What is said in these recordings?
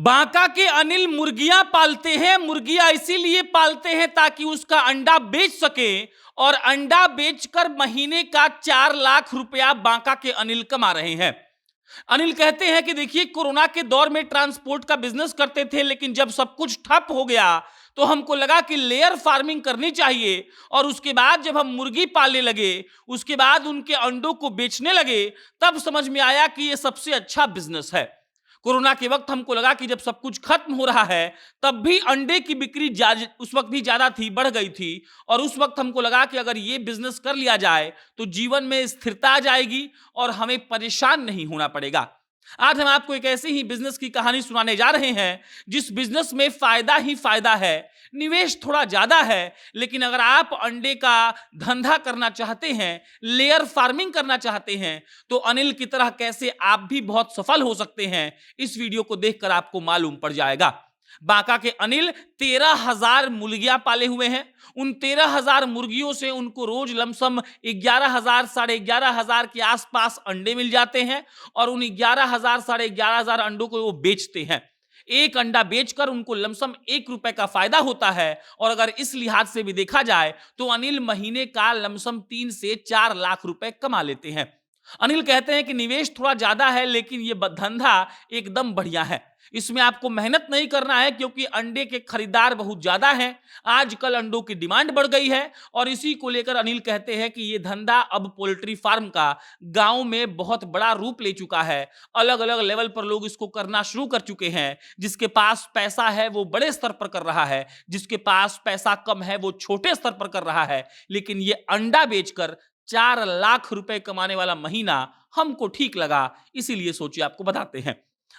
बांका के अनिल मुर्गियां पालते हैं। मुर्गियां इसीलिए पालते हैं ताकि उसका अंडा बेच सके और अंडा बेचकर महीने का 4 लाख रुपया बांका के अनिल कमा रहे हैं। अनिल कहते हैं कि देखिए, कोरोना के दौर में ट्रांसपोर्ट का बिजनेस करते थे, लेकिन जब सब कुछ ठप हो गया तो हमको लगा कि लेयर फार्मिंग करनी चाहिए और उसके बाद जब हम मुर्गी पालने लगे, उसके बाद उनके अंडों को बेचने लगे, तब समझ में आया कि यह सबसे अच्छा बिजनेस है। कोरोना के वक्त हमको लगा कि जब सब कुछ खत्म हो रहा है, तब भी अंडे की बिक्री उस वक्त भी ज्यादा थी, बढ़ गई थी, और उस वक्त हमको लगा कि अगर ये बिजनेस कर लिया जाए तो जीवन में स्थिरता आ जाएगी और हमें परेशान नहीं होना पड़ेगा। आज हम आपको एक ऐसे ही बिजनेस की कहानी सुनाने जा रहे हैं जिस बिजनेस में फायदा ही फायदा है। निवेश थोड़ा ज्यादा है, लेकिन अगर आप अंडे का धंधा करना चाहते हैं, लेयर फार्मिंग करना चाहते हैं, तो अनिल की तरह कैसे आप भी बहुत सफल हो सकते हैं, इस वीडियो को देखकर आपको मालूम पड़ जाएगा। बांका के अनिल 13,000 मुर्गियां पाले हुए हैं। उन 13,000 मुर्गियों से उनको रोज लमसम 11,000 साढ़े 11,000 के आसपास अंडे मिल जाते हैं और उन 11,000 साढ़े 11,000 अंडों को वो बेचते हैं। एक अंडा बेचकर उनको लमसम 1 रुपए का फायदा होता है और अगर इस लिहाज से भी देखा जाए तो अनिल महीने का लमसम 3 से 4 लाख रुपए कमा लेते हैं। अनिल कहते हैं कि निवेश थोड़ा ज्यादा है, लेकिन यह धंधा एकदम बढ़िया है। इसमें आपको मेहनत नहीं करना है क्योंकि अंडे के खरीदार बहुत ज्यादा हैं। आजकल अंडों की डिमांड बढ़ गई है और इसी को लेकर अनिल कहते हैं कि यह धंधा अब पोल्ट्री फार्म का गांव में बहुत बड़ा रूप ले चुका है। अलग अलग लेवल पर लोग इसको करना शुरू कर चुके हैं। जिसके पास पैसा है वो बड़े स्तर पर कर रहा है, जिसके पास पैसा कम है वो छोटे स्तर पर कर रहा है। लेकिन ये अंडा बेचकर 4 लाख रुपए कमाने वाला महीना हमको ठीक लगा, इसीलिए सोचिए आपको बताते हैं।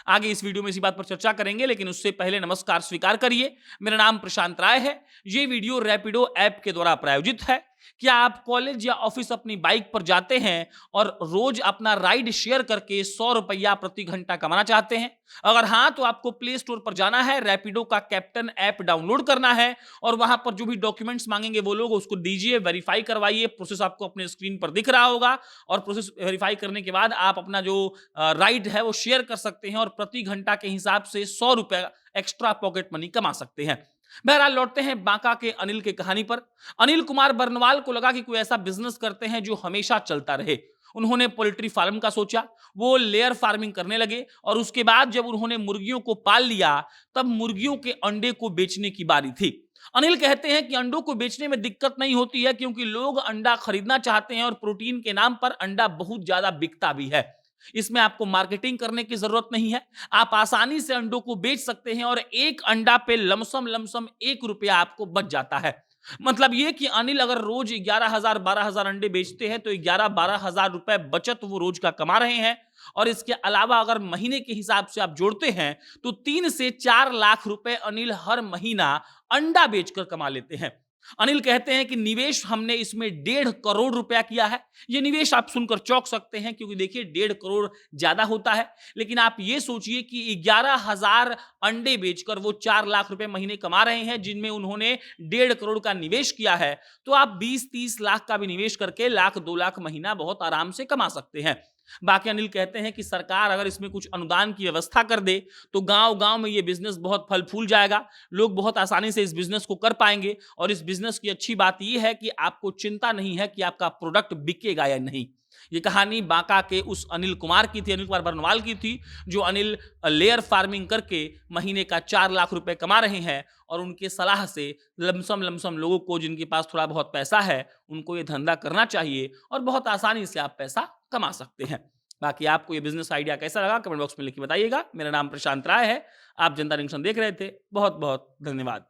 आगे इस वीडियो में इसी बात पर चर्चा करेंगे, लेकिन उससे पहले नमस्कार स्वीकार करिए। मेरा नाम प्रशांत राय है। ये वीडियो रैपिडो ऐप के द्वारा प्रायोजित है। क्या आप कॉलेज या ऑफिस अपनी बाइक पर जाते हैं और रोज अपना राइड शेयर करके 100 रुपया प्रति घंटा कमाना चाहते हैं? अगर हाँ, तो आपको प्ले स्टोर पर जाना है, रैपिडो का कैप्टन ऐप डाउनलोड करना है और वहां पर जो भी डॉक्यूमेंट्स मांगेंगे वो लोग उसको दीजिए, वेरीफाई करवाइए। प्रोसेस आपको अपने स्क्रीन पर दिख रहा होगा और प्रोसेस वेरीफाई करने के बाद आप अपना जो राइड है वो शेयर कर सकते हैं और प्रति घंटा के हिसाब से 100 रुपया एक्स्ट्रा पॉकेट मनी कमा सकते हैं। बहरहाल लौटते हैं बांका के अनिल के कहानी पर। अनिल कुमार बर्नवाल को लगा कि कोई ऐसा बिजनेस करते हैं जो हमेशा चलता रहे। उन्होंने पोल्ट्री फार्म का सोचा, वो लेयर फार्मिंग करने लगे और उसके बाद जब उन्होंने मुर्गियों को पाल लिया, तब मुर्गियों के अंडे को बेचने की बारी थी। अनिल कहते हैं कि अंडों को बेचने में दिक्कत नहीं होती है क्योंकि लोग अंडा खरीदना चाहते हैं और प्रोटीन के नाम पर अंडा बहुत ज्यादा बिकता भी है। इसमें आपको मार्केटिंग करने की जरूरत नहीं है। आप आसानी से अंडों को बेच सकते हैं और एक अंडा पे लमसम लमसम 1 रुपया आपको बच जाता है। मतलब ये कि अनिल अगर रोज 11,000 12,000 अंडे बेचते हैं तो 11-12,000 रुपए बचत वो रोज का कमा रहे हैं। और इसके अलावा अगर महीने के हिसाब से आप जोड़ते हैं तो 3 से 4 लाख रुपए अनिल हर महीना अंडा बेचकर कमा लेते हैं। अनिल कहते हैं कि निवेश हमने इसमें 1.5 करोड़ रुपया किया है। यह निवेश आप सुनकर चौंक सकते हैं क्योंकि देखिए 1.5 करोड़ ज्यादा होता है, लेकिन आप ये सोचिए कि 11,000 अंडे बेचकर वो 4 लाख रुपए महीने कमा रहे हैं, जिनमें उन्होंने 1.5 करोड़ का निवेश किया है। तो आप 20-30 लाख का भी निवेश करके 1-2 लाख महीना बहुत आराम से कमा सकते हैं। बाकी अनिल कहते हैं कि सरकार अगर इसमें कुछ अनुदान की व्यवस्था कर दे तो गांव-गांव में ये बिजनेस बहुत फल फूल जाएगा। लोग बहुत आसानी से इस बिजनेस को कर पाएंगे और इस बिजनेस की अच्छी बात यह है कि आपको चिंता नहीं है कि आपका प्रोडक्ट बिकेगा या नहीं। ये कहानी बांका के उस अनिल कुमार की थी, अनिल कुमार बर्नवाल की थी, जो अनिल लेयर फार्मिंग करके महीने का 4 लाख रुपए कमा रहे हैं और उनके सलाह से लमसम लमसम लोगों को जिनके पास थोड़ा बहुत पैसा है उनको ये धंधा करना चाहिए और बहुत आसानी से आप पैसा कमा सकते हैं। बाकी आपको ये बिजनेस आइडिया कैसा लगा कमेंट बॉक्स में लिख के बताइएगा। मेरा नाम प्रशांत राय है। आप जनता जंक्शन देख रहे थे। बहुत बहुत धन्यवाद।